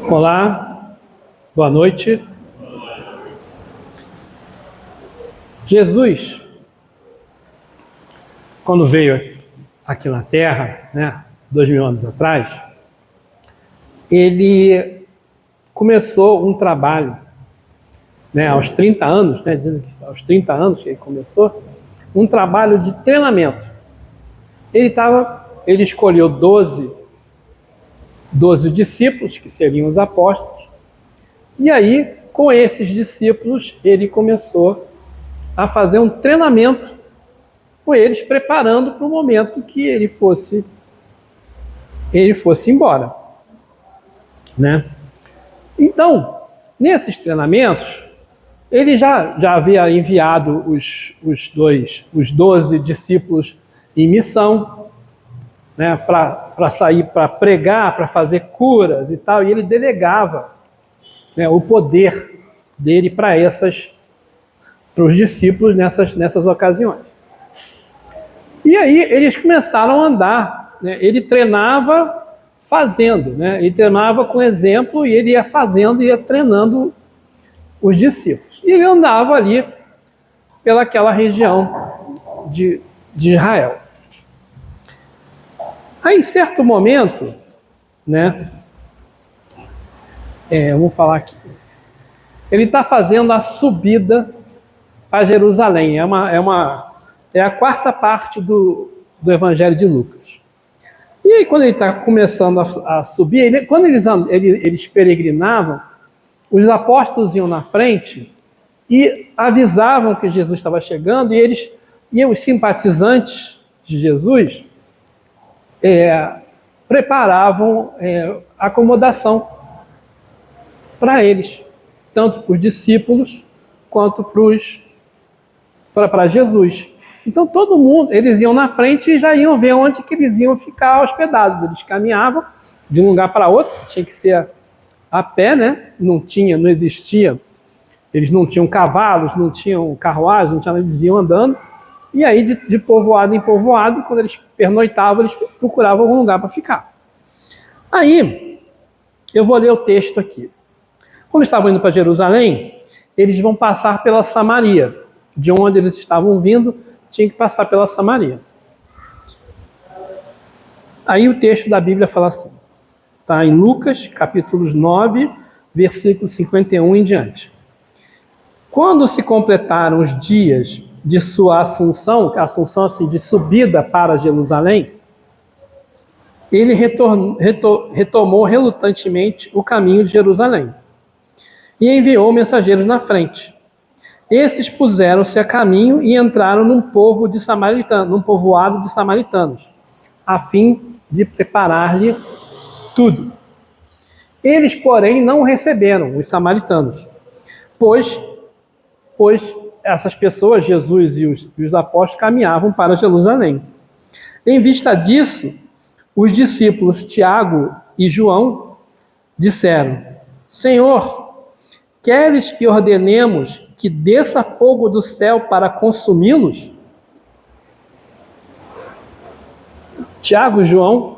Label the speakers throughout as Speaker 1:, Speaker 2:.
Speaker 1: Olá, boa noite. Jesus, quando veio aqui na Terra, 2000 anos atrás, ele começou um trabalho, aos 30 anos, dizem que aos 30 anos que ele começou, um trabalho de treinamento. Ele escolheu 12 discípulos, que seriam os apóstolos, e aí, com esses discípulos, ele começou a fazer um treinamento com eles, preparando para o momento que ele fosse embora. Então, nesses treinamentos, ele já havia enviado os 12 discípulos em missão, para sair, para pregar, para fazer curas e tal, e ele delegava o poder dele para os discípulos nessas ocasiões. E aí eles começaram a andar, ele treinava fazendo, ele treinava com exemplo e ele ia fazendo, ia treinando os discípulos. E ele andava ali pelaquela região de Israel. Aí, em certo momento, vamos falar aqui, ele está fazendo a subida para Jerusalém. É a quarta parte do Evangelho de Lucas. E aí, quando ele está começando a subir, quando eles peregrinavam, os apóstolos iam na frente e avisavam que Jesus estava chegando, e os simpatizantes de Jesus preparavam acomodação para eles, tanto para os discípulos quanto para Jesus. Então todo mundo, eles iam na frente e já iam ver onde que eles iam ficar hospedados. Eles caminhavam de um lugar para outro, tinha que ser a pé, não existia, eles não tinham cavalos, não tinham carruagem, eles iam andando. E aí, de povoado em povoado, quando eles pernoitavam, eles procuravam algum lugar para ficar. Aí, eu vou ler o texto aqui. Quando estavam indo para Jerusalém, eles vão passar pela Samaria. De onde eles estavam vindo, tinha que passar pela Samaria. Aí o texto da Bíblia fala assim, está em Lucas, capítulos 9, versículo 51 em diante. Quando se completaram os dias de sua assunção, assim, de subida para Jerusalém, ele retomou relutantemente o caminho de Jerusalém e enviou mensageiros na frente. Esses puseram-se a caminho e entraram num povoado de samaritanos, a fim de preparar-lhe tudo. Eles, porém, não receberam os samaritanos, pois essas pessoas, Jesus e os apóstolos, caminhavam para Jerusalém. Em vista disso, os discípulos Tiago e João disseram: Senhor, queres que ordenemos que desça fogo do céu para consumi-los? Tiago e João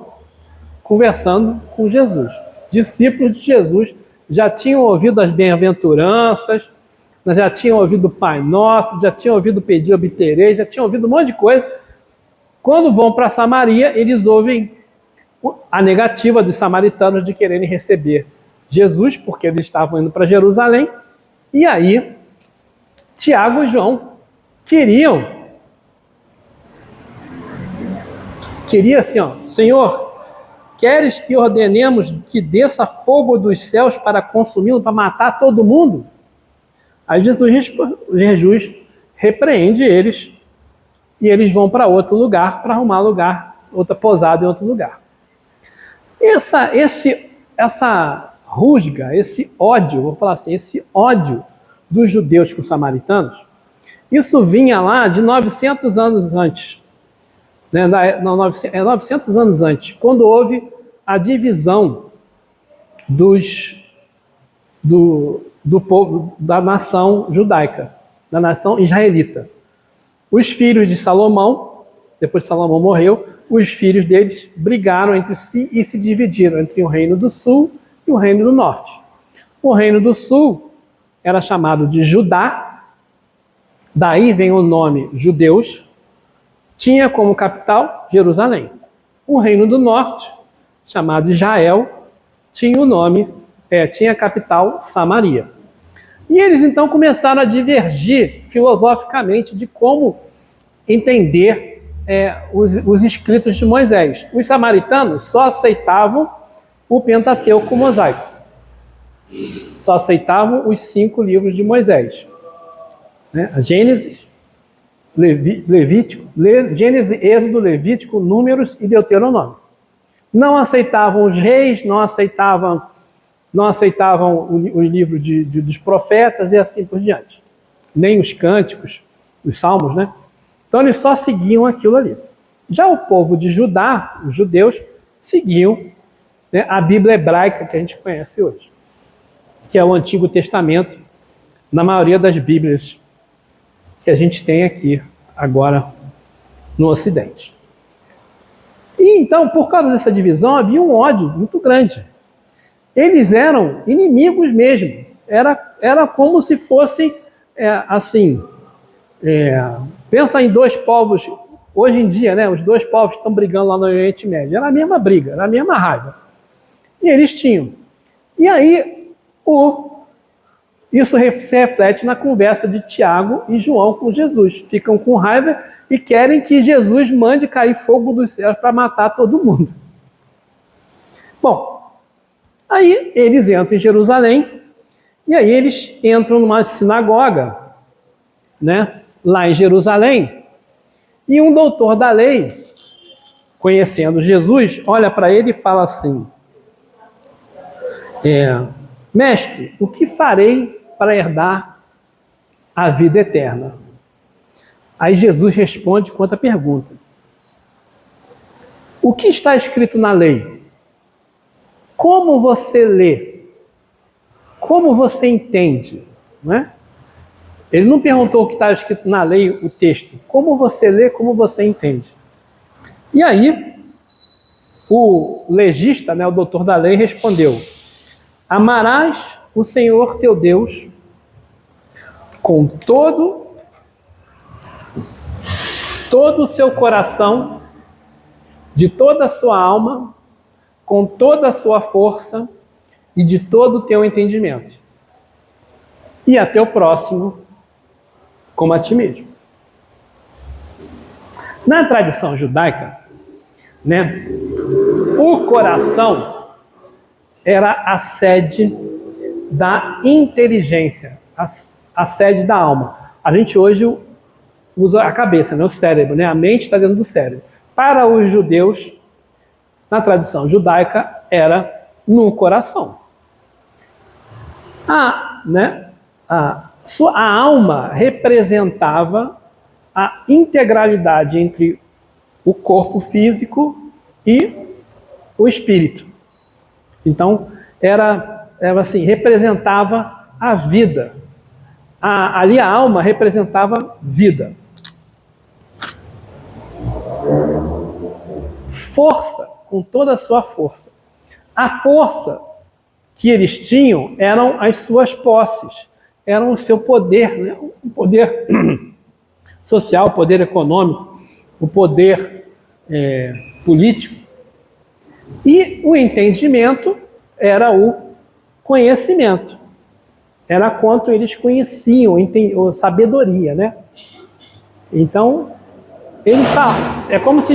Speaker 1: conversando com Jesus. Discípulos de Jesus já tinham ouvido as bem-aventuranças, já tinham ouvido o Pai Nosso, já tinham ouvido pedir, obtereis, já tinham ouvido um monte de coisa. Quando vão para Samaria, eles ouvem a negativa dos samaritanos de quererem receber Jesus, porque eles estavam indo para Jerusalém. E aí, Tiago e João queriam assim, Senhor, queres que ordenemos que desça fogo dos céus para consumi-lo, para matar todo mundo? Aí Jesus repreende eles e eles vão para outro lugar, para arrumar lugar, outra pousada em outro lugar. Essa rusga, esse ódio, vou falar assim, esse ódio dos judeus com os samaritanos, isso vinha lá de 900 anos antes. 900 anos antes, quando houve a divisão do povo, da nação judaica, da nação israelita. Os filhos de Salomão, depois que Salomão morreu, os filhos deles brigaram entre si e se dividiram entre o reino do sul e o Reino do Norte. O Reino do Sul era chamado de Judá, daí vem o nome judeus, tinha como capital Jerusalém. O Reino do Norte, chamado Israel, tinha o nome, tinha a capital Samaria. E eles então começaram a divergir filosoficamente de como entender os escritos de Moisés. Os samaritanos só aceitavam o Pentateuco mosaico. Só aceitavam os 5 livros de Moisés. Gênesis, Gênesis, Êxodo, Levítico, Números e Deuteronômio. Não aceitavam os reis, não aceitavam o livro dos profetas e assim por diante. Nem os cânticos, os salmos, né? Então eles só seguiam aquilo ali. Já o povo de Judá, os judeus, seguiam a Bíblia hebraica que a gente conhece hoje, que é o Antigo Testamento, na maioria das Bíblias que a gente tem aqui agora no Ocidente. E então, por causa dessa divisão, havia um ódio muito grande. Eles eram inimigos mesmo. Era como se fossem, pensa em 2 povos, hoje em dia, né, os 2 povos estão brigando lá no Oriente Médio. Era a mesma briga, era a mesma raiva. E eles tinham. E aí, isso se reflete na conversa de Tiago e João com Jesus. Ficam com raiva e querem que Jesus mande cair fogo dos céus para matar todo mundo. Bom, aí eles entram em Jerusalém e aí eles entram numa sinagoga, né, lá em Jerusalém, e um doutor da lei, conhecendo Jesus, olha para ele e fala assim: mestre, o que farei para herdar a vida eterna? Aí Jesus responde com outra pergunta: o que está escrito na lei? Como você lê? Como você entende? Não é? Ele não perguntou o que está escrito na lei, o texto. Como você lê, como você entende? E aí, o legista, né, o doutor da lei, respondeu: amarás o Senhor teu Deus com todo o seu coração, de toda a sua alma, com toda a sua força e de todo o teu entendimento. E a teu próximo como a ti mesmo. Na tradição judaica, né, o coração era a sede da inteligência, a sede da alma. A gente hoje usa a cabeça, né, o cérebro, né, a mente está dentro do cérebro. Para os judeus, na tradição judaica, era no coração. A alma representava a integralidade entre o corpo físico e o espírito. Então, era assim, representava a vida. Ali a alma representava vida. Força, com toda a sua força. A força que eles tinham eram as suas posses, eram o seu poder, né? O poder social, o poder econômico, o poder político. E o entendimento era o conhecimento. Era quanto eles conheciam, sabedoria, né? Então, ele fala, é como se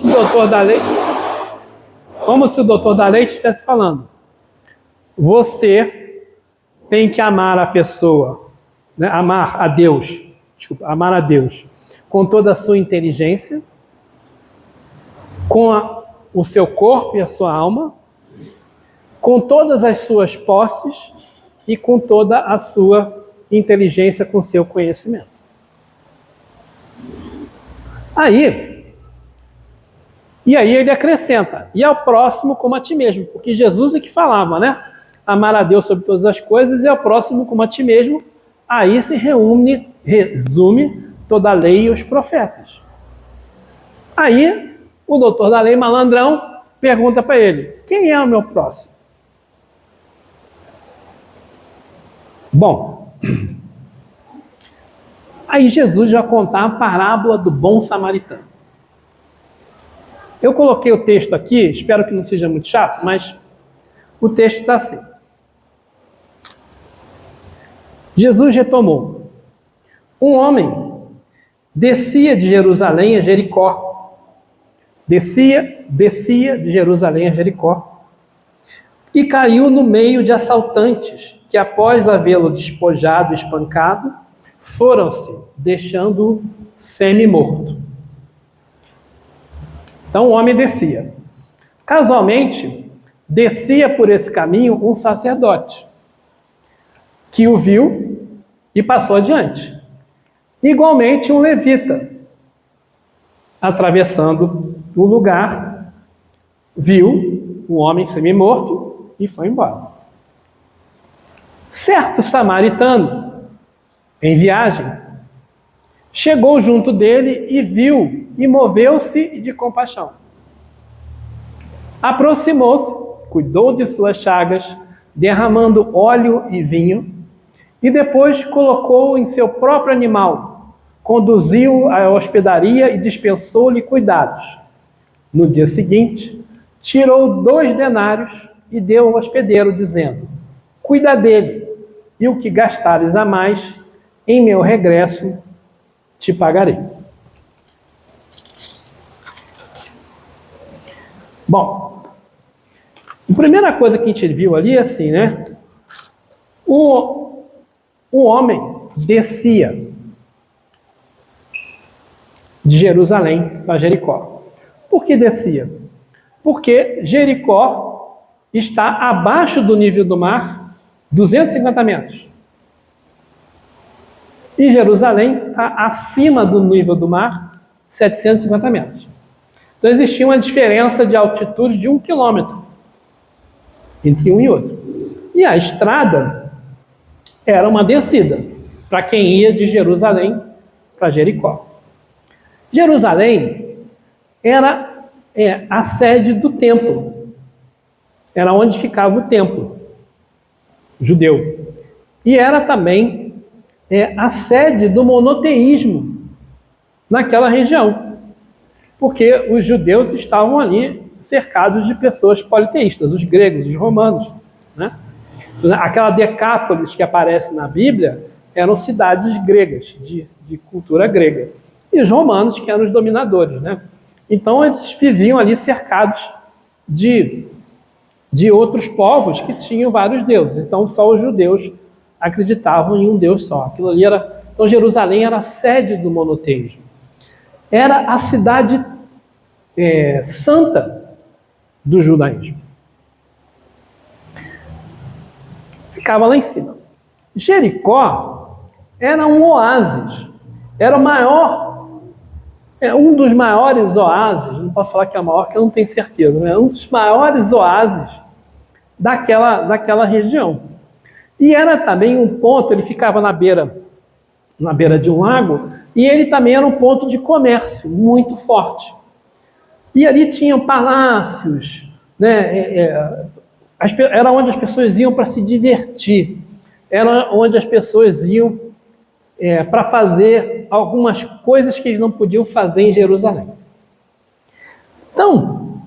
Speaker 1: o doutor da lei estivesse falando: você tem que amar a pessoa, né? amar a Deus com toda a sua inteligência, com o seu corpo e a sua alma, com todas as suas posses e com toda a sua inteligência, com seu conhecimento. E aí ele acrescenta: e ao próximo como a ti mesmo, porque Jesus é que falava, né? Amar a Deus sobre todas as coisas e ao próximo como a ti mesmo. Aí se resume toda a lei e os profetas. Aí O doutor da lei, malandrão, pergunta para ele: quem é o meu próximo? Bom, aí Jesus vai contar a parábola do bom samaritano. Eu coloquei o texto aqui, espero que não seja muito chato, mas o texto está assim. Jesus retomou: um homem descia de Jerusalém a Jericó. Descia de Jerusalém a Jericó. E caiu no meio de assaltantes, que após havê-lo despojado e espancado, foram-se, deixando-o semi-morto. Então o homem descia. Casualmente, descia por esse caminho um sacerdote, que o viu e passou adiante. Igualmente um levita, atravessando o lugar, viu o homem semi-morto e foi embora. Certo samaritano, em viagem, chegou junto dele e viu, e moveu-se de compaixão. Aproximou-se, cuidou de suas chagas, derramando óleo e vinho, e depois colocou-o em seu próprio animal, conduziu-o à hospedaria e dispensou-lhe cuidados. No dia seguinte, tirou 2 denários e deu ao hospedeiro, dizendo: cuida dele, e o que gastares a mais, em meu regresso te pagarei. Bom, a primeira coisa que a gente viu ali é assim, né? O homem descia de Jerusalém para Jericó. Por que descia? Porque Jericó está abaixo do nível do mar, 250 metros. E Jerusalém está acima do nível do mar, 750 metros. Então existia uma diferença de altitude de 1 quilômetro entre um e outro. E a estrada era uma descida para quem ia de Jerusalém para Jericó. Jerusalém era a sede do templo. Era onde ficava o templo judeu. E era também a sede do monoteísmo naquela região. Porque os judeus estavam ali cercados de pessoas politeístas, os gregos, os romanos, né? Aquela Decápolis que aparece na Bíblia eram cidades gregas, de cultura grega. E os romanos, que eram os dominadores, né? Então eles viviam ali cercados de outros povos que tinham vários deuses. Então só os judeus acreditavam em um Deus só. Aquilo ali era... Então Jerusalém era a sede do monoteísmo. Era a cidade santa do judaísmo. Ficava lá em cima. Jericó era um oásis. Era o maior, um dos maiores oásis, não posso falar que é o maior, porque eu não tenho certeza, mas é um dos maiores oásis daquela região. E era também um ponto, ele ficava na beira de um lago, e ele também era um ponto de comércio muito forte. E ali tinham palácios, né? Era onde as pessoas iam para se divertir, era onde as pessoas iam para fazer algumas coisas que eles não podiam fazer em Jerusalém. Então,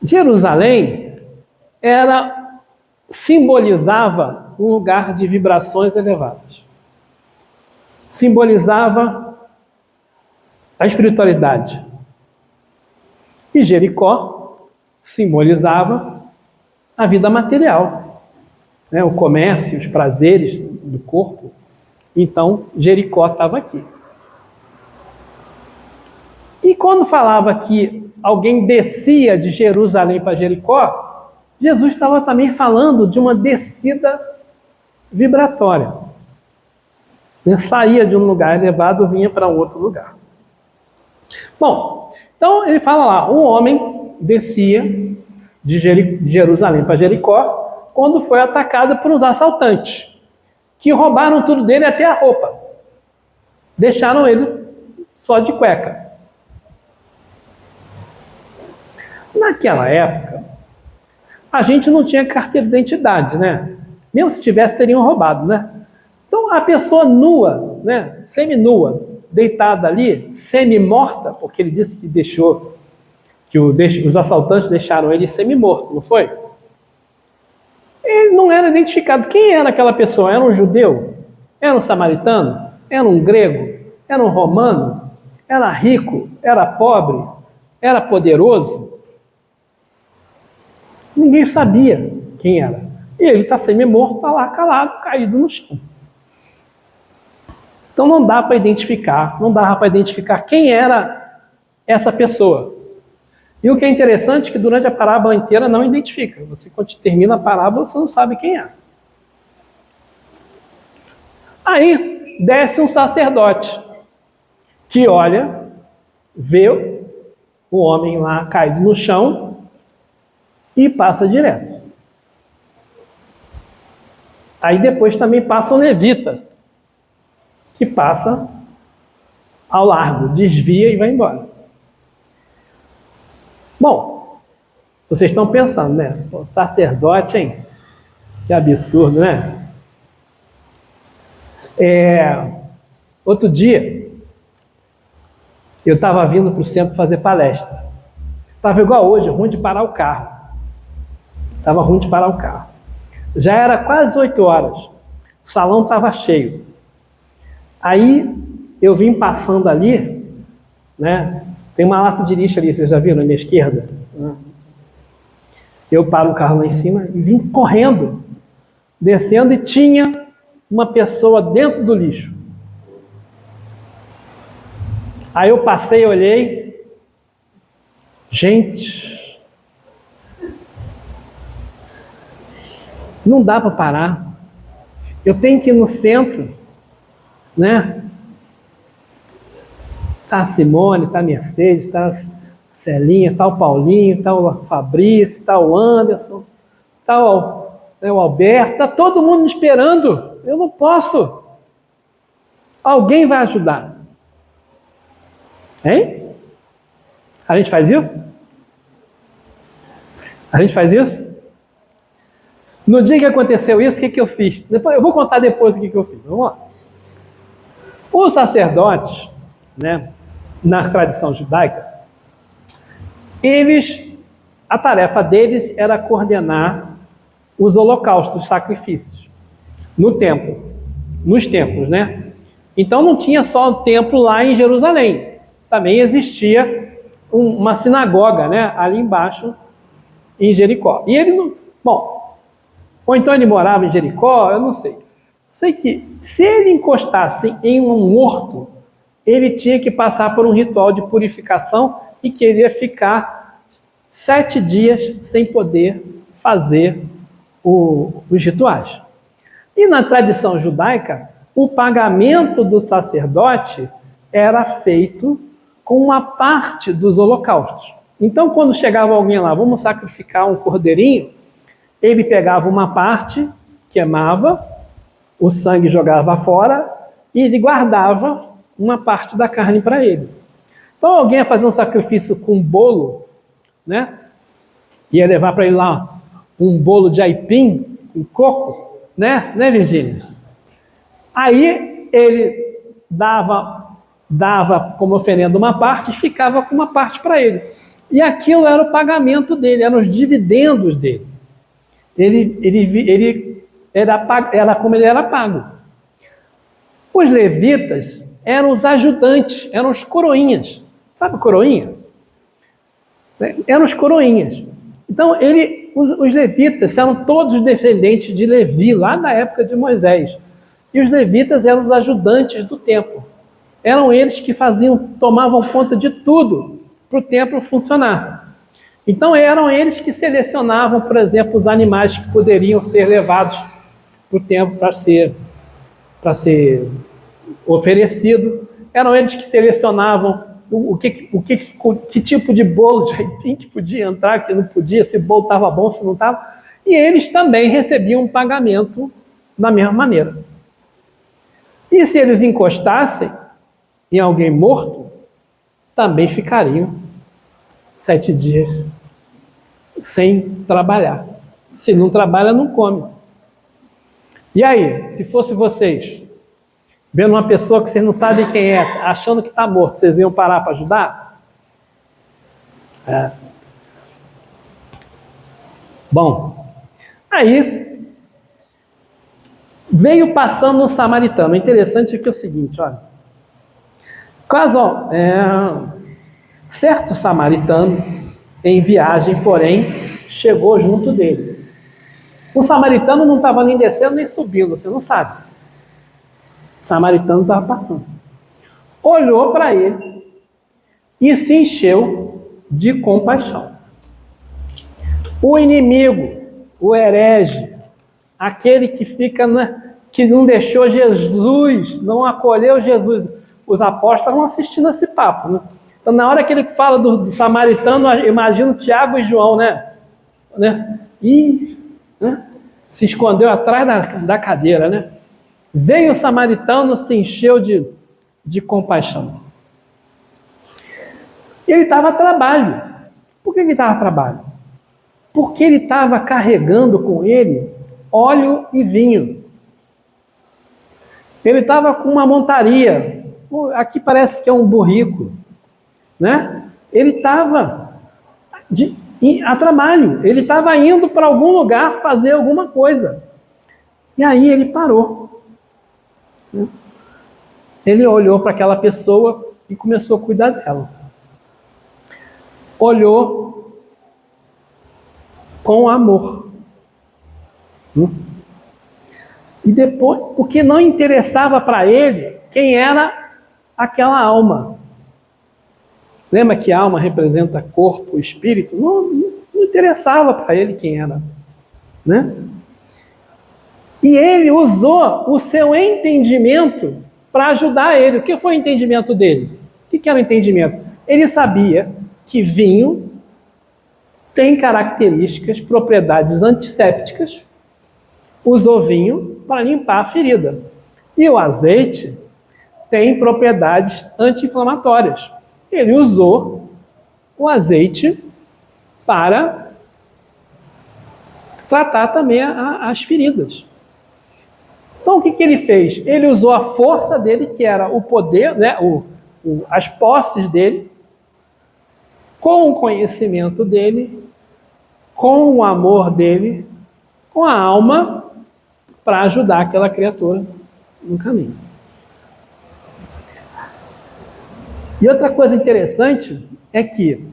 Speaker 1: Jerusalém simbolizava um lugar de vibrações elevadas. Simbolizava a espiritualidade. E Jericó simbolizava a vida material, né? O comércio, os prazeres do corpo. Então, Jericó estava aqui. E quando falava que alguém descia de Jerusalém para Jericó, Jesus estava também falando de uma descida vibratória. Ele saía de um lugar elevado e vinha para um outro lugar. Bom, então ele fala lá, um homem descia de Jerusalém para Jericó quando foi atacado por uns assaltantes, que roubaram tudo dele, até a roupa. Deixaram ele só de cueca. Naquela época, a gente não tinha carteira de identidade, né? Mesmo se tivesse, teriam roubado, né? Então, a pessoa nua, né, semi-nua, deitada ali, semi-morta, porque ele disse que deixou, os assaltantes deixaram ele semi-morto, não foi? Ele não era identificado. Quem era aquela pessoa? Era um judeu? Era um samaritano? Era um grego? Era um romano? Era rico? Era pobre? Era poderoso? Ninguém sabia quem era. E ele está semi-morto, está lá calado, caído no chão. Então não dá para identificar, não dava para identificar quem era essa pessoa. E o que é interessante é que durante a parábola inteira não identifica. Você, quando termina a parábola, você não sabe quem é. Aí desce um sacerdote que olha, vê o homem lá caído no chão e passa direto. Aí depois também passa um levita, que passa ao largo, desvia e vai embora. Bom, vocês estão pensando, né? Pô, sacerdote, hein? Que absurdo, né? Outro dia, eu estava vindo para o centro fazer palestra. Estava igual hoje, ruim de parar o carro. Estava ruim de parar o carro. Já era quase 8 horas. O salão estava cheio. Aí eu vim passando ali, né? Tem uma lata de lixo ali, vocês já viram, na minha esquerda? Eu paro o carro lá em cima e vim correndo, descendo, e tinha uma pessoa dentro do lixo. Aí eu passei, olhei, gente, não dá para parar. Eu tenho que ir no centro, né? Tá a Simone, tá a Mercedes, tá a Celinha, tá o Paulinho, tá o Fabrício, tá o Anderson, tá o Alberto, tá todo mundo me esperando. Eu não posso. Alguém vai ajudar. Hein? A gente faz isso? A gente faz isso? No dia que aconteceu isso, o que eu fiz? Eu vou contar depois o que eu fiz. Vamos lá. Os sacerdotes, né, na tradição judaica, a tarefa deles era coordenar os holocaustos, os sacrifícios, no templo, nos templos, né? Então não tinha só o templo lá em Jerusalém, também existia uma sinagoga, né, ali embaixo, em Jericó. E ele não, bom, ou então ele morava em Jericó, eu não sei. Sei que se ele encostasse em um morto, ele tinha que passar por um ritual de purificação e queria ficar 7 dias sem poder fazer os rituais. E na tradição judaica, o pagamento do sacerdote era feito com uma parte dos holocaustos. Então, quando chegava alguém lá, vamos sacrificar um cordeirinho, ele pegava uma parte, queimava, o sangue jogava fora e ele guardava uma parte da carne para ele. Então, alguém ia fazer um sacrifício com um bolo, né? Ia levar para ele lá um bolo de aipim, com coco, né, Virgínia? Aí ele dava como oferenda uma parte e ficava com uma parte para ele. E aquilo era o pagamento dele, eram os dividendos dele. Era como ele era pago. Os levitas eram os ajudantes, eram os coroinhas. Sabe coroinha? Eram os coroinhas. Então, os levitas eram todos descendentes de Levi, lá da época de Moisés. E os levitas eram os ajudantes do templo. Eram eles que tomavam conta de tudo para o templo funcionar. Então, eram eles que selecionavam, por exemplo, os animais que poderiam ser levados para o templo para ser oferecido. Eram eles que selecionavam que tipo de bolo de aipim que podia entrar, que não podia, se o bolo estava bom, se não estava. E eles também recebiam um pagamento da mesma maneira. E se eles encostassem em alguém morto, também ficariam 7 dias sem trabalhar. Se não trabalha, não come. E aí, se fosse vocês, vendo uma pessoa que vocês não sabem quem é, achando que está morto, vocês iam parar para ajudar? Bom, aí veio passando um samaritano. O interessante é que é o seguinte, olha. Certo samaritano, em viagem, porém, chegou junto dele. O samaritano não estava nem descendo nem subindo, você não sabe. O samaritano estava passando. Olhou para ele e se encheu de compaixão. O inimigo, o herege, aquele que fica, que não deixou Jesus, não acolheu Jesus. Os apóstolos estavam assistindo esse papo, né? Então, na hora que ele fala do samaritano, eu imagino Tiago e João, né? E se escondeu atrás da cadeira, né? Veio o samaritano, se encheu de compaixão. Ele estava a trabalho. Por que ele estava a trabalho? Porque ele estava carregando com ele óleo e vinho. Ele estava com uma montaria. Aqui parece que é um burrico, né? Ele estava a trabalho. Ele estava indo para algum lugar fazer alguma coisa. E aí ele parou. Ele olhou para aquela pessoa e começou a cuidar dela. Olhou com amor. E depois, porque não interessava para ele quem era aquela alma. Lembra que a alma representa corpo, espírito? Não interessava para ele quem era, né? E ele usou o seu entendimento para ajudar ele. O que foi o entendimento dele? O que era o entendimento? Ele sabia que vinho tem características, propriedades antissépticas. Usou vinho para limpar a ferida. E o azeite tem propriedades anti-inflamatórias. Ele usou o azeite para tratar também as feridas. Então, o que ele fez? Ele usou a força dele, que era o poder, né, as posses dele, com o conhecimento dele, com o amor dele, com a alma, para ajudar aquela criatura no caminho. E outra coisa interessante é que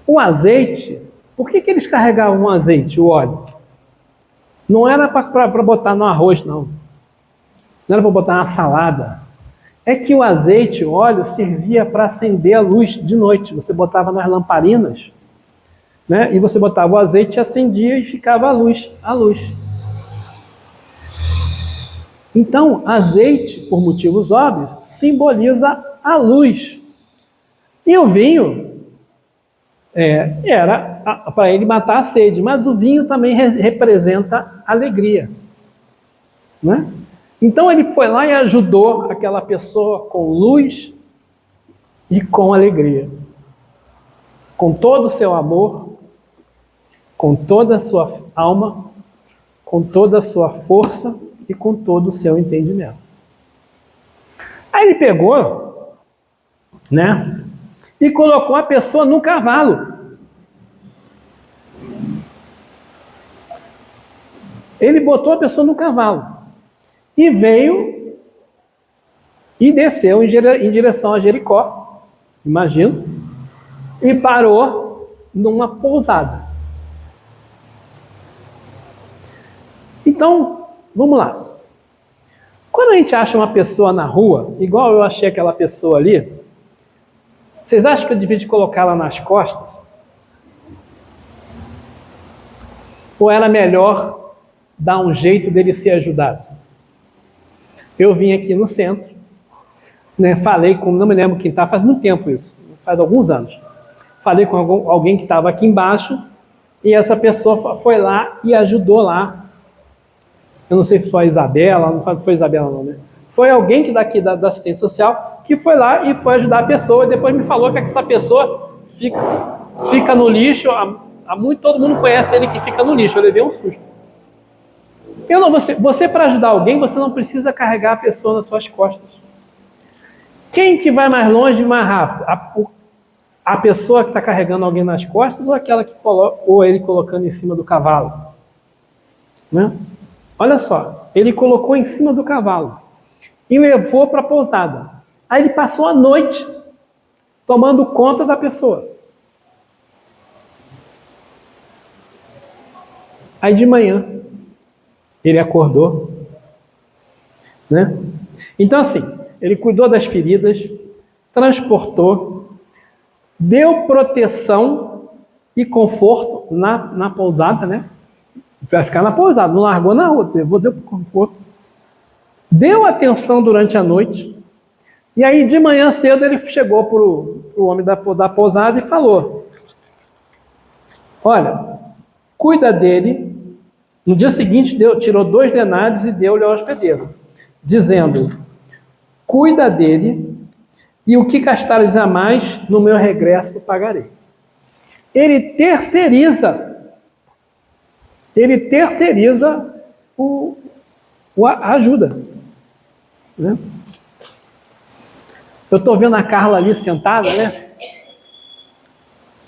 Speaker 1: o azeite, por que eles carregavam o azeite, o óleo? Não era para botar no arroz, não. Não era para botar na salada. É que o azeite, o óleo, servia para acender a luz de noite. Você botava nas lamparinas, né? E você botava o azeite, acendia e ficava a luz. Então, azeite, por motivos óbvios, simboliza a luz. E o vinho era para ele matar a sede, mas o vinho também representa alegria, né? Então ele foi lá e ajudou aquela pessoa com luz e com alegria, com todo o seu amor, com toda a sua alma, com toda a sua força e com todo o seu entendimento. Aí ele pegou, né, e colocou a pessoa num cavalo. Ele botou a pessoa no cavalo e veio e desceu em direção a Jericó, imagino, e parou numa pousada. Então, vamos lá. Quando a gente acha uma pessoa na rua, igual eu achei aquela pessoa ali, vocês acham que eu devia colocá-la nas costas? Ou era melhor dar um jeito dele ser ajudado? Eu vim aqui no centro, né, falei com, não me lembro quem está, faz muito tempo isso, faz alguns anos. Falei com alguém que estava aqui embaixo e essa pessoa foi lá e ajudou lá. Eu não sei se foi a Isabela, não foi a Isabela não, né? Foi alguém que daqui da assistência social que foi lá e foi ajudar a pessoa e depois me falou que essa pessoa fica no lixo Todo mundo conhece ele que fica no lixo. Eu levei um susto. Você para ajudar alguém, você não precisa carregar a pessoa nas suas costas. Quem que vai mais longe e mais rápido? A pessoa que está carregando alguém nas costas ou aquela ou ele colocando em cima do cavalo? Né? Olha só, ele colocou em cima do cavalo e levou para a pousada. Aí ele passou a noite tomando conta da pessoa. Aí de manhã ele acordou, né? Então assim, ele cuidou das feridas, transportou, deu proteção e conforto na pousada, né? Vai ficar na pousada, não largou na rua, deu conforto. Deu atenção durante a noite. E aí, de manhã cedo, ele chegou para o homem da pousada e falou: olha, cuida dele. No dia seguinte, tirou 2 denários e deu-lhe ao hospedeiro, dizendo: cuida dele, e o que gastares a mais, no meu regresso pagarei. Ele terceiriza a ajuda. Né? Eu estou vendo a Carla ali sentada, né?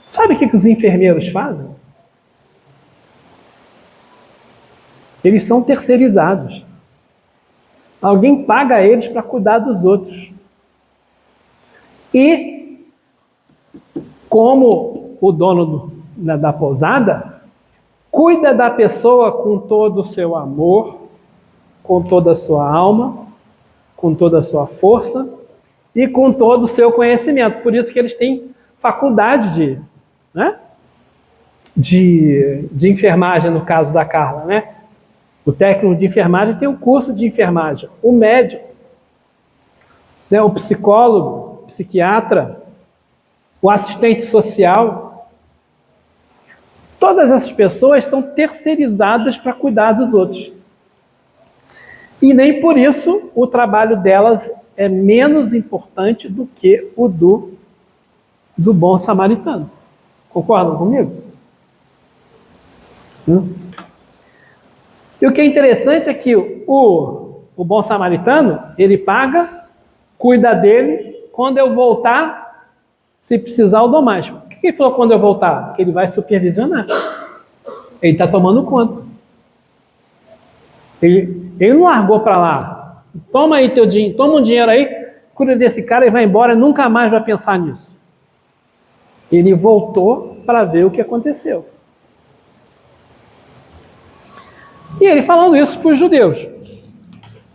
Speaker 1: Sabe o que os enfermeiros fazem? Eles são terceirizados. Alguém paga eles para cuidar dos outros. E, como o dono da pousada, cuida da pessoa com todo o seu amor, com toda a sua alma, com toda a sua força e com todo o seu conhecimento. Por isso que eles têm faculdade de enfermagem, no caso da Carla, né? O técnico de enfermagem tem um curso de enfermagem. O médico, né? O psicólogo, o psiquiatra, o assistente social. Todas essas pessoas são terceirizadas para cuidar dos outros. E nem por isso o trabalho delas é menos importante do que o do bom samaritano. Concordam comigo? E o que é interessante é que o bom samaritano, ele paga, cuida dele, quando eu voltar, se precisar, eu dou mais. O que ele falou quando eu voltar? Que ele vai supervisionar. Ele está tomando conta. Ele não largou para lá. Toma aí teu dinheiro, toma um dinheiro aí, cuida desse cara e vai embora, nunca mais vai pensar nisso. Ele voltou para ver o que aconteceu. E ele falando isso para os judeus.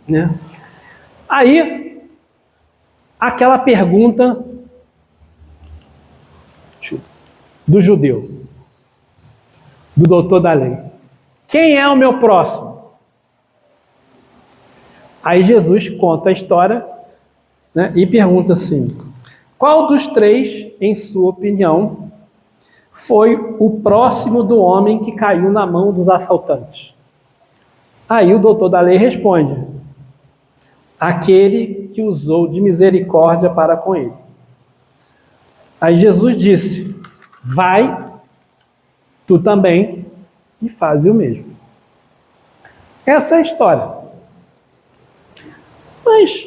Speaker 1: Né? Aí, aquela pergunta do judeu, do doutor da lei: quem é o meu próximo? Aí Jesus conta a história, né, e pergunta assim: qual dos 3, em sua opinião, foi o próximo do homem que caiu na mão dos assaltantes? Aí o doutor da lei responde: aquele que usou de misericórdia para com ele. Aí Jesus disse: vai, tu também, e faz o mesmo. Essa é a história. Mas,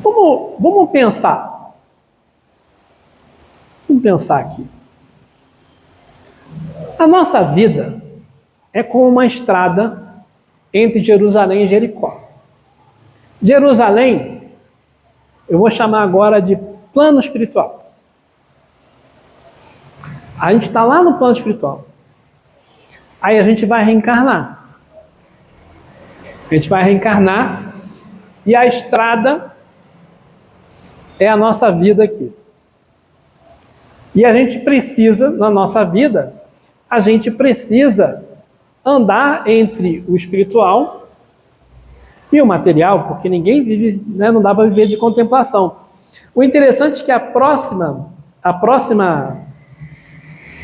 Speaker 1: vamos pensar. Vamos pensar aqui. A nossa vida é como uma estrada entre Jerusalém e Jericó. Jerusalém, eu vou chamar agora de plano espiritual. A gente está lá no plano espiritual. Aí a gente vai reencarnar. A gente vai reencarnar e a estrada é a nossa vida aqui. E a gente precisa, na nossa vida, a gente precisa andar entre o espiritual e o material, porque ninguém vive, né, não dá para viver de contemplação. O interessante é que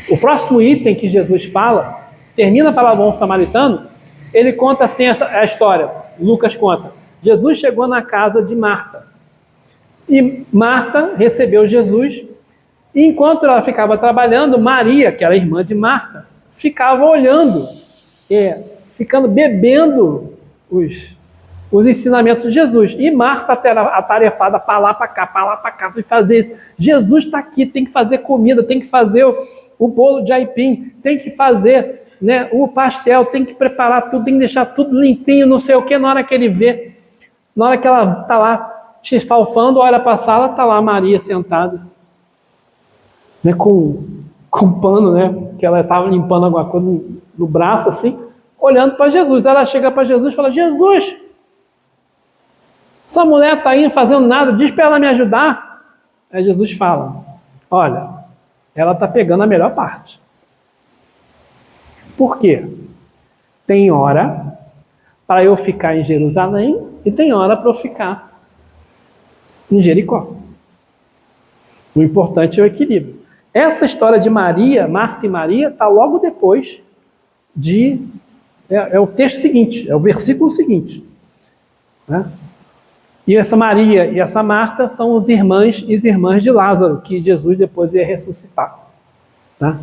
Speaker 1: o próximo item que Jesus fala, termina para o bom samaritano, ele conta assim a história, Lucas conta. Jesus chegou na casa de Marta. E Marta recebeu Jesus E enquanto ela ficava trabalhando, Maria, que era irmã de Marta, ficava olhando, ficando bebendo os ensinamentos de Jesus. E Marta era atarefada para lá, para cá, foi fazer isso. Jesus está aqui, tem que fazer comida, tem que fazer o bolo de aipim, tem que fazer, né, o pastel, tem que preparar tudo, tem que deixar tudo limpinho, não sei o que. Na hora que ele vê, na hora que ela está lá esfalfando, olha para a sala, está lá Maria sentada, né, com pano, né, que ela estava limpando alguma coisa no braço, assim, olhando para Jesus. Ela chega para Jesus e fala: Jesus, essa mulher está aí fazendo nada, diz para ela me ajudar. Aí Jesus fala: olha, ela está pegando a melhor parte. Por quê? Tem hora para eu ficar em Jerusalém e tem hora para eu ficar em Jericó. O importante é o equilíbrio. Essa história de Maria, Marta e Maria, está logo depois é o texto seguinte, é o versículo seguinte, né? E essa Maria e essa Marta são os irmãs e as irmãs de Lázaro, que Jesus depois ia ressuscitar, tá?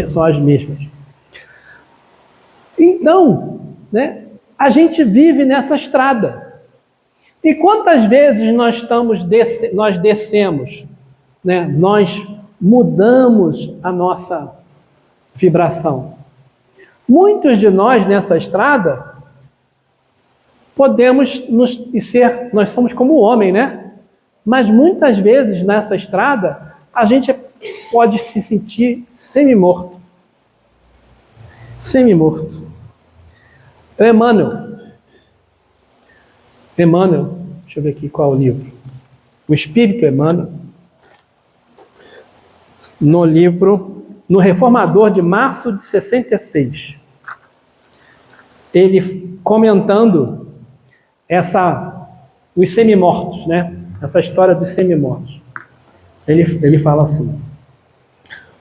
Speaker 1: São as mesmas. Então, né, a gente vive nessa estrada. E quantas vezes nós descemos, né, nós mudamos a nossa vibração? Muitos de nós nessa estrada nós somos como o homem, né? Mas muitas vezes nessa estrada a gente pode se sentir semi-morto. Semi-morto. Emmanuel, deixa eu ver aqui qual é o livro. O Espírito Emmanuel, no livro, no Reformador de março de 66, ele comentando os semi-mortos, né? Essa história dos semi-mortos. Ele fala assim: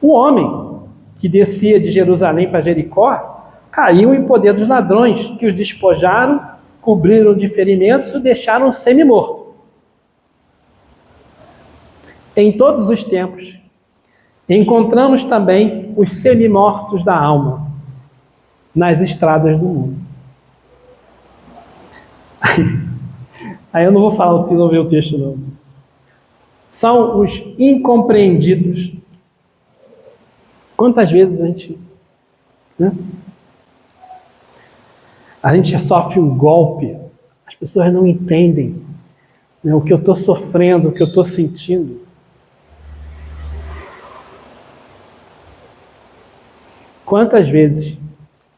Speaker 1: o homem que descia de Jerusalém para Jericó caiu em poder dos ladrões, que os despojaram, cobriram de ferimentos e o deixaram semi-morto. Em todos os tempos, encontramos também os semi-mortos da alma nas estradas do mundo. Aí eu não vou falar, não ver o texto não. São os incompreendidos. Quantas vezes a gente, né? A gente sofre um golpe, as pessoas não entendem, né, o que eu estou sofrendo, o que eu estou sentindo. Quantas vezes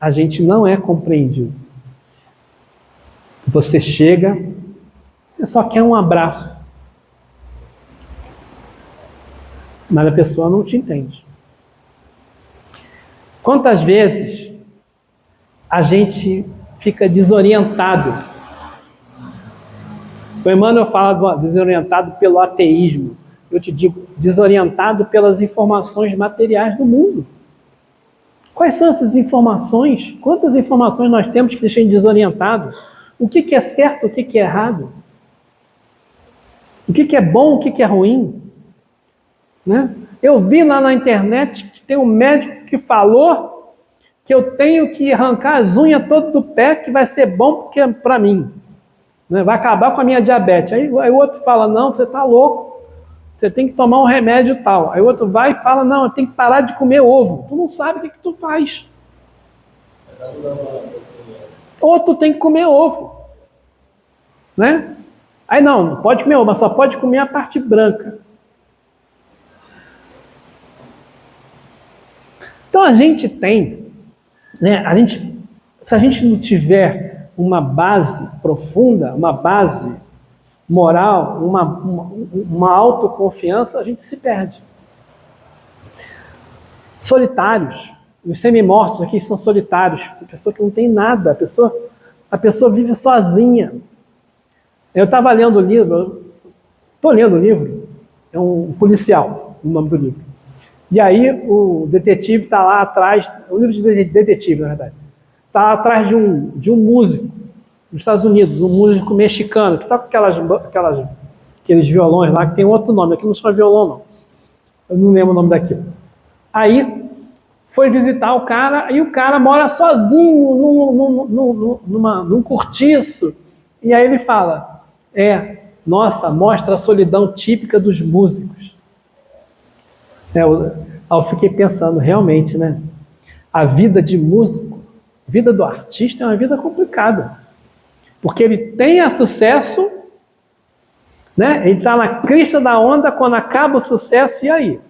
Speaker 1: a gente não é compreendido? Você chega, você só quer um abraço, mas a pessoa não te entende. Quantas vezes a gente fica desorientado? O Emmanuel fala desorientado pelo ateísmo. Eu te digo, desorientado pelas informações materiais do mundo. Quais são essas informações? Quantas informações nós temos que deixam desorientado? O que é certo, o que é errado? O que é bom, o que é ruim? Né? Eu vi lá na internet que tem um médico que falou que eu tenho que arrancar as unhas todas do pé, que vai ser bom para mim. Né? Vai acabar com a minha diabetes. Aí o outro fala: não, você está louco, você tem que tomar um remédio tal. Aí o outro vai e fala: não, eu tenho que parar de comer ovo. Tu não sabe o que tu faz. Ou tu tem que comer ovo. Né? Aí não pode comer ovo, mas só pode comer a parte branca. Então a gente tem, né, se a gente não tiver uma base profunda, uma base moral, uma autoconfiança, a gente se perde. Solitários, os semi-mortos aqui são solitários, a pessoa que não tem nada, a pessoa vive sozinha. Eu estava lendo o livro, estou lendo o livro, é um policial, o nome do livro. E aí o detetive está lá atrás, o livro de detetive, na verdade, está atrás de um músico nos Estados Unidos, um músico mexicano, que toca aqueles violões lá, que tem outro nome, aqui não chama violão não. Eu não lembro o nome daquilo. Aí foi visitar o cara, e o cara mora sozinho num cortiço. E aí ele fala, nossa, mostra a solidão típica dos músicos. Eu fiquei pensando, realmente, né? A vida de músico, a vida do artista é uma vida complicada. Porque ele tem sucesso, né? Ele está na crista da onda, quando acaba o sucesso, e aí?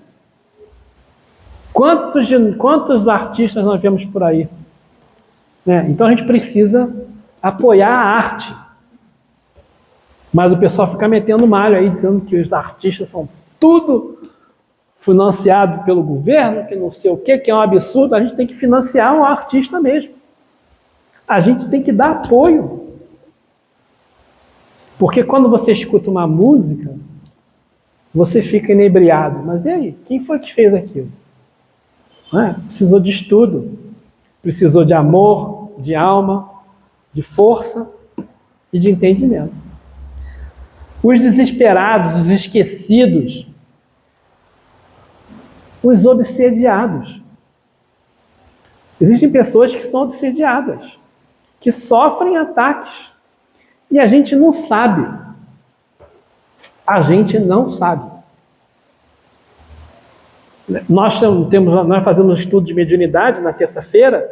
Speaker 1: Quantos artistas nós vemos por aí? Né? Então a gente precisa apoiar a arte. Mas o pessoal fica metendo malho aí, dizendo que os artistas são tudo financiado pelo governo, que não sei o quê, que é um absurdo. A gente tem que financiar um artista mesmo. A gente tem que dar apoio. Porque quando você escuta uma música, você fica inebriado. Mas e aí? Quem foi que fez aquilo? Precisou de estudo, precisou de amor, de alma, de força e de entendimento. Os desesperados, os esquecidos, os obsediados. Existem pessoas que são obsediadas, que sofrem ataques, e a gente não sabe. A gente não sabe. Nós fazemos um estudo de mediunidade na terça-feira,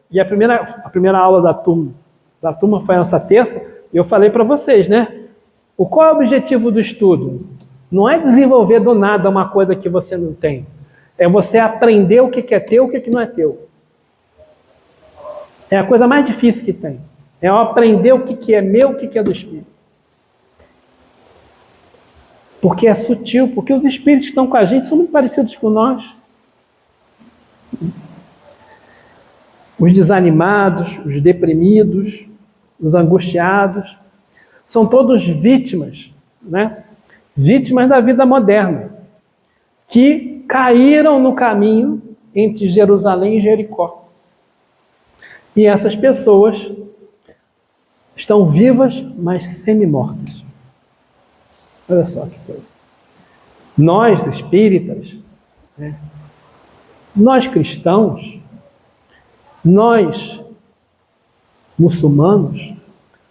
Speaker 1: e a primeira aula da turma foi nessa terça, e eu falei para vocês, né? Qual é o objetivo do estudo? Não é desenvolver do nada uma coisa que você não tem. É você aprender o que é teu e o que não é teu. É a coisa mais difícil que tem. É aprender o que é meu e o que é do Espírito. Porque é sutil, porque os espíritos que estão com a gente são muito parecidos com nós. Os desanimados, os deprimidos, os angustiados, são todos vítimas, né? Vítimas da vida moderna, que caíram no caminho entre Jerusalém e Jericó. E essas pessoas estão vivas, mas semi-mortas. Olha só que coisa. Nós, espíritas, né? Nós cristãos, nós muçulmanos,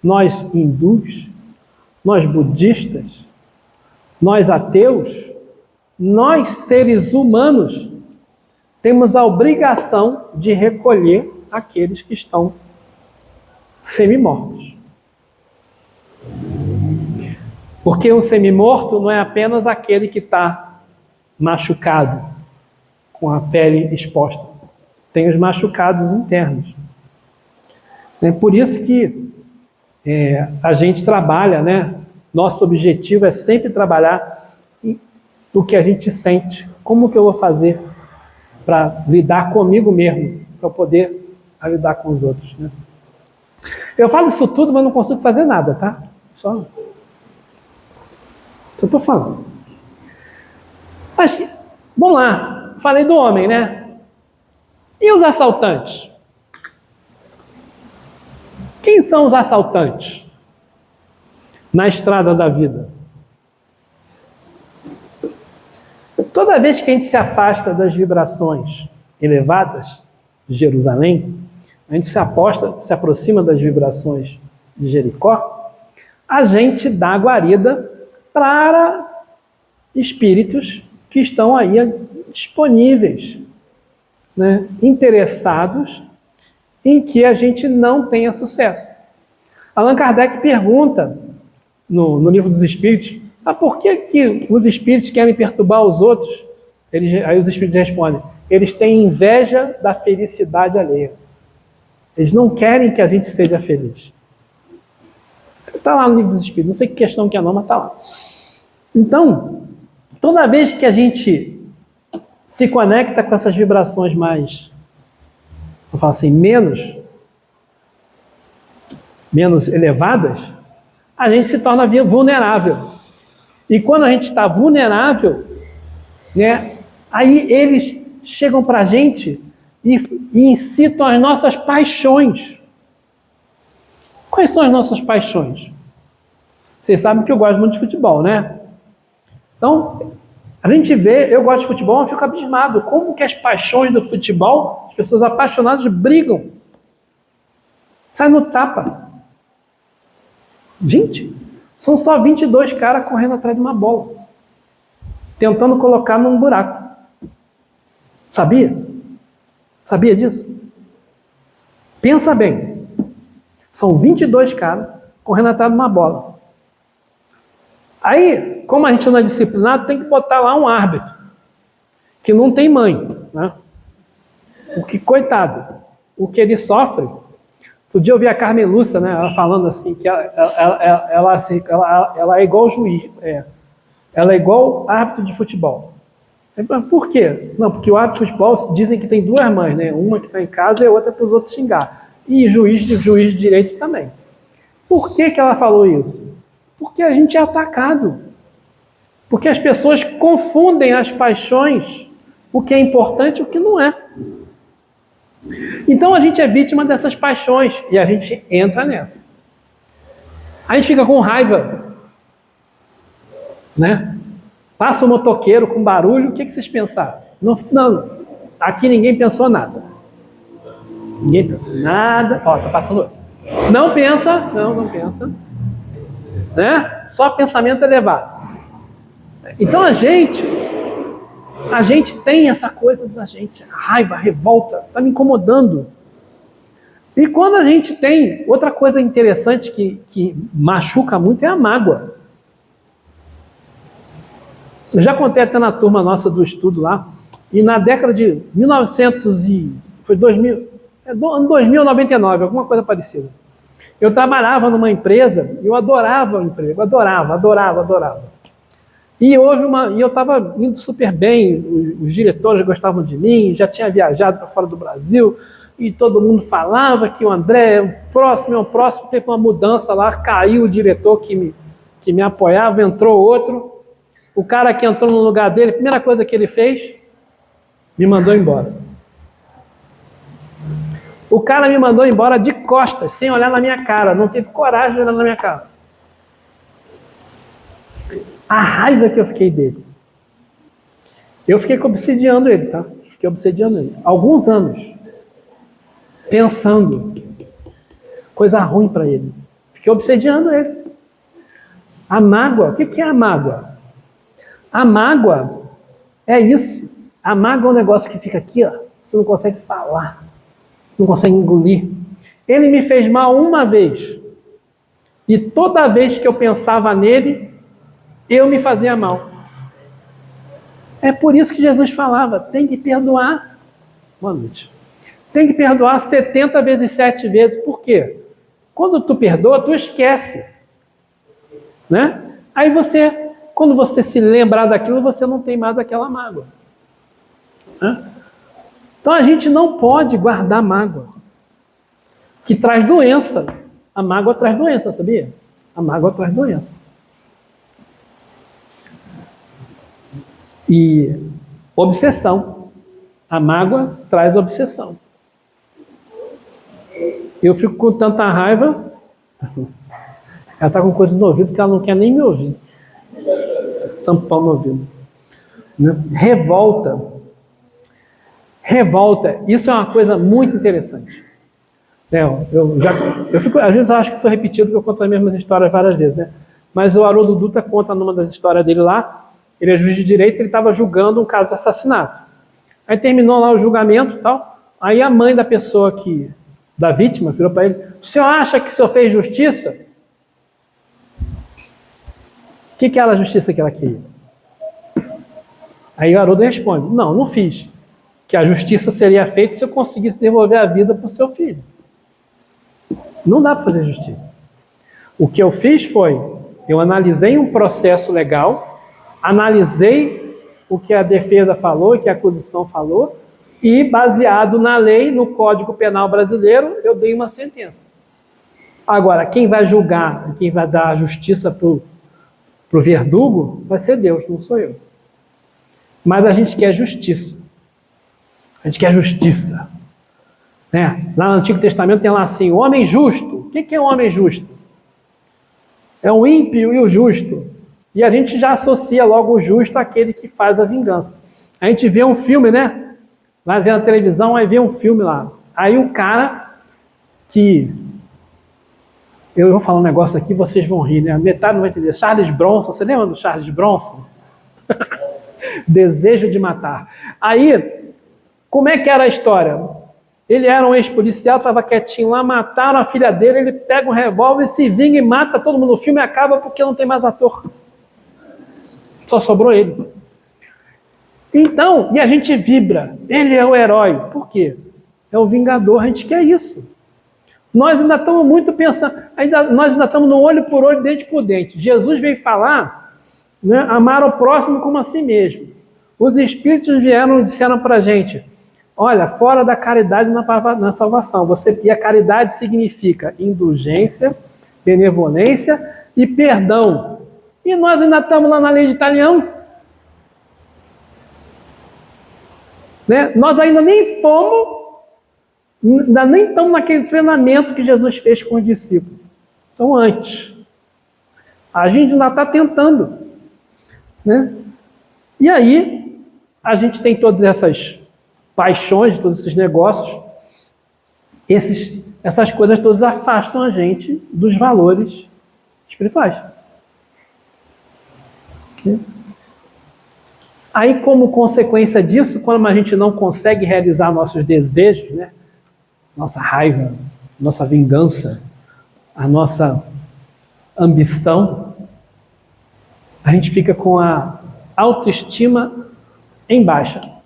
Speaker 1: nós hindus, nós budistas, nós ateus, nós seres humanos, temos a obrigação de recolher aqueles que estão semi-mortos. Porque um semi-morto não é apenas aquele que está machucado, com a pele exposta. Tem os machucados internos. É por isso que a gente trabalha, né? Nosso objetivo é sempre trabalhar no que a gente sente. Como que eu vou fazer para lidar comigo mesmo, para poder lidar com os outros, né? Eu falo isso tudo, mas não consigo fazer nada, tá? Só estou falando. Mas, vamos lá. Falei do homem, né? E os assaltantes? Quem são os assaltantes na estrada da vida? Toda vez que a gente se afasta das vibrações elevadas de Jerusalém, a gente se aproxima das vibrações de Jericó, a gente dá guarida para espíritos que estão aí disponíveis, né, interessados em que a gente não tenha sucesso. Allan Kardec pergunta no Livro dos Espíritos, por que os espíritos querem perturbar os outros? Aí os espíritos respondem, eles têm inveja da felicidade alheia. Eles não querem que a gente seja feliz. Está lá no Livro dos Espíritos, não sei que questão que é não, mas está lá. Então, toda vez que a gente se conecta com essas vibrações mais, eu falo assim, menos elevadas, a gente se torna vulnerável. E quando a gente está vulnerável, né, aí eles chegam para a gente e incitam as nossas paixões. Quais são as nossas paixões? Vocês sabem que eu gosto muito de futebol, né? Então, A gente vê, eu gosto de futebol, eu fico abismado. Como que as paixões do futebol, as pessoas apaixonadas brigam. Sai no tapa. Gente, são só 22 caras correndo atrás de uma bola. Tentando colocar num buraco. Sabia? Sabia disso? Pensa bem. São 22 caras correndo atrás de uma bola. Aí, como a gente não é disciplinado, tem que botar lá um árbitro, que não tem mãe, né? O que, coitado, o que ele sofre. Outro dia eu vi a Carmen Lúcia, né, ela falando assim, que ela é igual juiz, ela é igual árbitro de futebol. Por quê? Não, porque o árbitro de futebol dizem que tem duas mães, né? Uma que está em casa e a outra para os outros xingar. E juiz de direito também. Por que ela falou isso? Porque a gente é atacado. Porque as pessoas confundem as paixões, o que é importante e o que não é. Então a gente é vítima dessas paixões e a gente entra nessa. A gente fica com raiva, né? Passa o motoqueiro com barulho, o que vocês pensaram? Não, aqui ninguém pensou nada. Ninguém pensou nada. Ó, tá passando outro. Não pensa, não pensa. Né? Só pensamento elevado. Então a gente tem essa coisa da gente, raiva, revolta, está me incomodando. E quando a gente tem, outra coisa interessante que machuca muito é a mágoa. Eu já contei até na turma nossa do estudo lá, e na década de 2099, alguma coisa parecida. Eu trabalhava numa empresa, eu adorava o emprego, adorava. E eu estava indo super bem, os diretores gostavam de mim, já tinha viajado para fora do Brasil, e todo mundo falava que o André é o próximo, teve uma mudança lá, caiu o diretor que me apoiava, entrou outro. O cara que entrou no lugar dele, a primeira coisa que ele fez, me mandou embora. O cara me mandou embora de costas, sem olhar na minha cara, não teve coragem de olhar na minha cara. A raiva que eu fiquei dele. Eu fiquei obsediando ele, tá? Alguns anos. Pensando. Coisa ruim para ele. Fiquei obsediando ele. A mágoa. O que é a mágoa? A mágoa é isso. A mágoa é um negócio que fica aqui, ó. Você não consegue falar. Você não consegue engolir. Ele me fez mal uma vez. E toda vez que eu pensava nele, eu me fazia mal. É por isso que Jesus falava, tem que perdoar. Boa noite. Tem que perdoar 70 vezes 7 vezes. Por quê? Quando tu perdoa, tu esquece. Né? Aí quando você se lembrar daquilo, você não tem mais aquela mágoa. Né? Então a gente não pode guardar mágoa. Que traz doença. A mágoa traz doença, sabia? A mágoa traz doença. E obsessão. A mágoa traz obsessão. Eu fico com tanta raiva, ela está com coisa no ouvido que ela não quer nem me ouvir. Tampão no ouvido. Revolta. Isso é uma coisa muito interessante. Às vezes eu acho que sou repetido, porque eu conto as mesmas histórias várias vezes, né? Mas o Haroldo Dutra conta numa das histórias dele lá. Ele é juiz de direito, ele estava julgando um caso de assassinato. Aí terminou lá o julgamento e tal. Aí a mãe da vítima, virou para ele: o senhor acha que o senhor fez justiça? O que era a justiça que ela queria? Aí o Haroldo responde: não fiz. Que a justiça seria feita se eu conseguisse devolver a vida para o seu filho. Não dá para fazer justiça. O que eu fiz foi, eu analisei um processo legal, analisei o que a defesa falou, o que a acusação falou, e, baseado na lei, no Código Penal brasileiro, eu dei uma sentença. Agora, quem vai julgar, quem vai dar a justiça para o verdugo, vai ser Deus, não sou eu. Mas a gente quer justiça. A gente quer justiça. Né? Lá no Antigo Testamento tem lá assim, o homem justo. O que é um homem justo? É o ímpio e o justo. E a gente já associa logo o justo àquele que faz a vingança. A gente vê um filme, né? Vai ver na televisão, aí vê um filme lá. Aí o cara que... Eu vou falar um negócio aqui, vocês vão rir, né? Metade não vai entender. Charles Bronson, você lembra do Charles Bronson? Desejo de matar. Aí, como é que era a história? Ele era um ex-policial, estava quietinho lá, mataram a filha dele, ele pega um revólver, se vinga e mata todo mundo. O filme acaba porque não tem mais ator. Só sobrou ele. Então, e a gente vibra. Ele é o herói. Por quê? É o vingador, a gente quer isso. Nós ainda estamos muito pensando, nós ainda estamos no olho por olho, dente por dente. Jesus veio falar, né, amar o próximo como a si mesmo. Os Espíritos vieram e disseram para a gente, olha, fora da caridade na salvação. E a caridade significa indulgência, benevolência e perdão. E nós ainda estamos lá na lei de Italião. Né? Nós ainda nem fomos, ainda nem estamos naquele treinamento que Jesus fez com os discípulos. Então, antes. A gente ainda está tentando. Né? E aí, a gente tem todas essas paixões, todos esses negócios. Essas coisas todas afastam a gente dos valores espirituais. Aí, como consequência disso, quando a gente não consegue realizar nossos desejos, né? Nossa raiva, nossa vingança, a nossa ambição, a gente fica com a autoestima em baixa.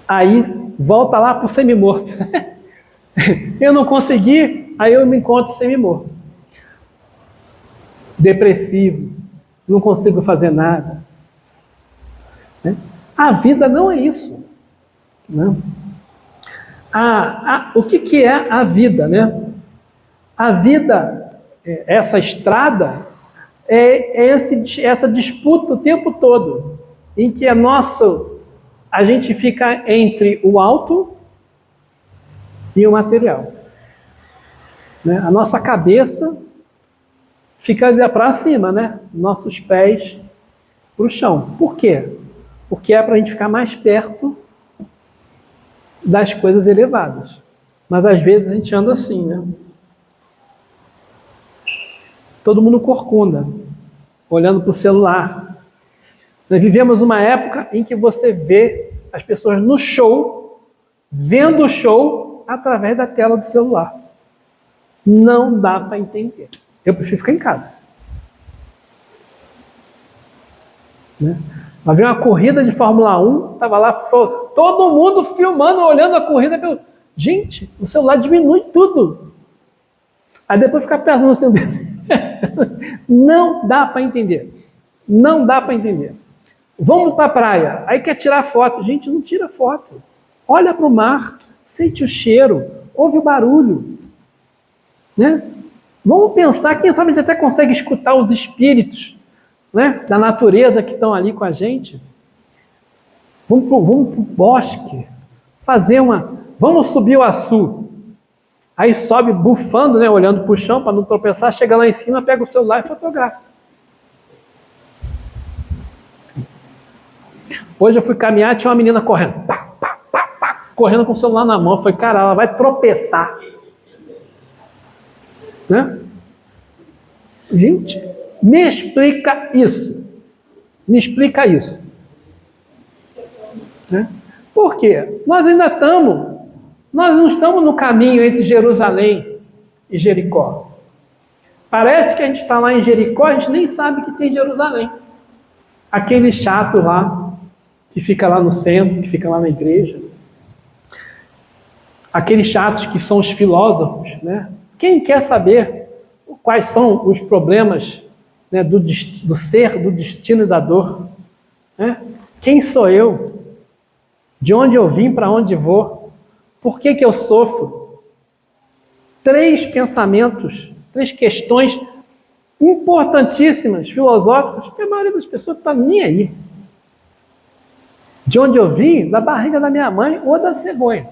Speaker 1: Aí, volta lá para o semi-morto. Eu não consegui, aí eu me encontro semi-morto. Depressivo, não consigo fazer nada. A vida não é isso. Né? O que é a vida? Né? A vida, essa estrada, é essa disputa o tempo todo, em que a gente fica entre o alto e o material. Né? A nossa cabeça fica para cima, né? Nossos pés para o chão. Por quê? Porque é para a gente ficar mais perto das coisas elevadas. Mas às vezes a gente anda assim, né? Todo mundo corcunda, olhando para o celular. Nós vivemos uma época em que você vê as pessoas no show, vendo o show através da tela do celular. Não dá para entender. Eu prefiro ficar em casa. Né? Havia uma corrida de Fórmula 1, estava lá todo mundo filmando, olhando a corrida. Gente, o celular diminui tudo. Aí depois fica pensando assim, não dá para entender. Não dá para entender. Vamos para a praia, aí quer tirar foto. Gente, não tira foto. Olha para o mar, sente o cheiro, ouve o barulho. Né? Vamos pensar, quem sabe a gente até consegue escutar os espíritos, né, da natureza que estão ali com a gente. Vamos para o bosque, vamos subir o açu. Aí sobe bufando, né, olhando para o chão para não tropeçar, chega lá em cima, pega o celular e fotografa. Hoje eu fui caminhar, tinha uma menina correndo, correndo com o celular na mão. Eu falei, cara, ela vai tropeçar. Né? Gente, me explica isso. Me explica isso. Né? Por quê? Nós não estamos no caminho entre Jerusalém e Jericó. Parece que a gente está lá em Jericó, a gente nem sabe que tem Jerusalém. Aquele chato lá, que fica lá no centro, que fica lá na igreja. Aqueles chatos que são os filósofos, né? Quem quer saber quais são os problemas, né, do ser, do destino e da dor? Né? Quem sou eu? De onde eu vim, para onde vou? Por que eu sofro? 3 pensamentos, 3 questões importantíssimas, filosóficas, que a maioria das pessoas não está nem aí. De onde eu vim? Da barriga da minha mãe ou da cegonha,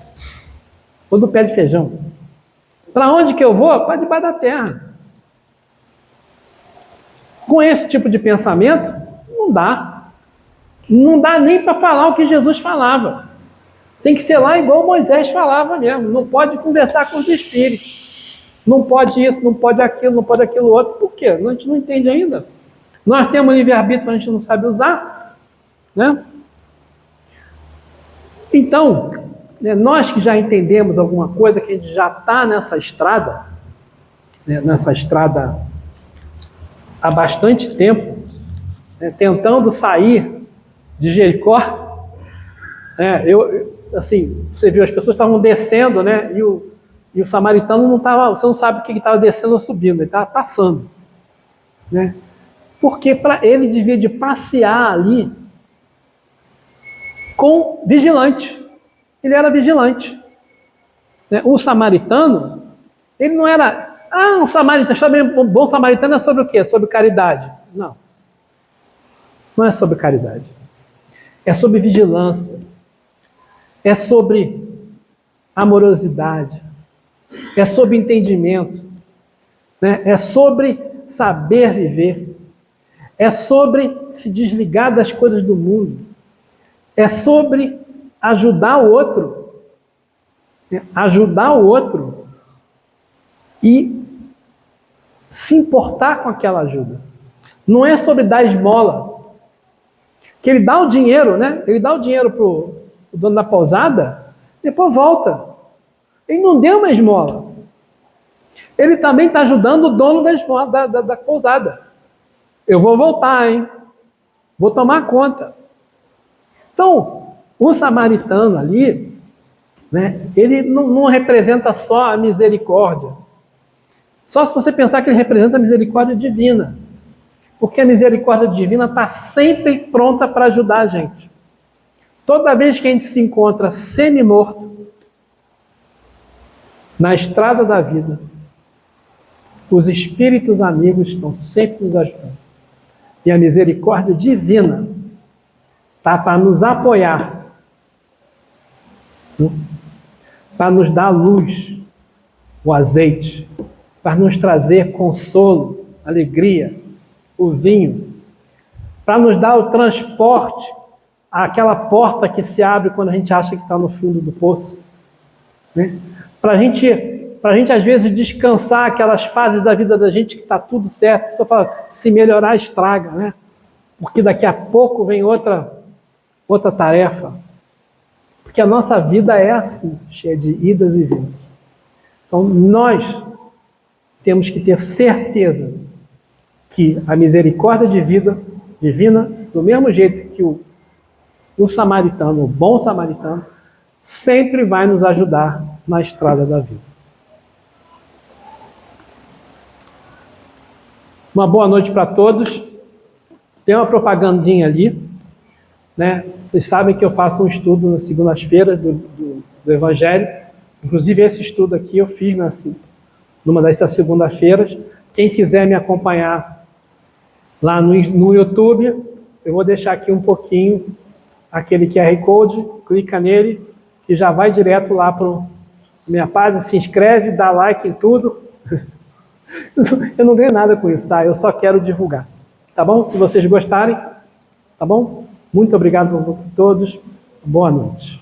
Speaker 1: ou do pé de feijão. Para onde que eu vou? Para debaixo da terra. Com esse tipo de pensamento, não dá. Não dá nem para falar o que Jesus falava. Tem que ser lá igual Moisés falava mesmo. Não pode conversar com os espíritos. Não pode isso, não pode aquilo, não pode aquilo outro. Por quê? A gente não entende ainda. Nós temos livre-arbítrio, mas a gente não sabe usar. Né? Então, nós que já entendemos alguma coisa, que a gente já está nessa estrada há bastante tempo, tentando sair de Jericó, assim, você viu, as pessoas estavam descendo, né? E o samaritano não estava, você não sabe o que estava descendo ou subindo, ele estava passando, né? Porque para ele devia de passear ali com vigilante. Ele era vigilante. Né? O samaritano, ele não era... um samaritano, um bom samaritano é sobre o quê? Sobre caridade. Não. Não é sobre caridade. É sobre vigilância. É sobre amorosidade. É sobre entendimento. Né? É sobre saber viver. É sobre se desligar das coisas do mundo. É sobre ajudar o outro. Ajudar o outro e se importar com aquela ajuda. Não é sobre dar esmola. Que ele dá o dinheiro, né? Ele dá o dinheiro para o dono da pousada, depois volta. Ele não deu uma esmola. Ele também está ajudando o dono da esmola, da pousada. Eu vou voltar, hein? Vou tomar conta. Então, o samaritano ali, né, ele não representa só a misericórdia. Só se você pensar que ele representa a misericórdia divina. Porque a misericórdia divina está sempre pronta para ajudar a gente. Toda vez que a gente se encontra semi-morto, na estrada da vida, os espíritos amigos estão sempre nos ajudando. E a misericórdia divina está para nos apoiar, para nos dar luz, o azeite, para nos trazer consolo, alegria, o vinho, para nos dar o transporte, aquela porta que se abre quando a gente acha que está no fundo do poço, né? Para a gente às vezes descansar aquelas fases da vida da gente que está tudo certo. A pessoa fala, se melhorar estraga, né? Porque daqui a pouco vem outra tarefa. Porque a nossa vida é assim, cheia de idas e vindas. Então nós temos que ter certeza que a misericórdia divina, do mesmo jeito que o samaritano, o bom samaritano, sempre vai nos ajudar na estrada da vida. Uma boa noite para todos. Tem uma propagandinha ali, né? Vocês sabem que eu faço um estudo nas segundas-feiras do Evangelho. Inclusive esse estudo aqui eu fiz numa dessas segunda-feiras. Quem quiser me acompanhar lá no YouTube, eu vou deixar aqui um pouquinho aquele QR Code, clica nele, que já vai direto lá para a minha página, se inscreve, dá like em tudo. Eu não ganho nada com isso, tá? Eu só quero divulgar. Tá bom? Se vocês gostarem, tá bom? Muito obrigado a todos. Boa noite.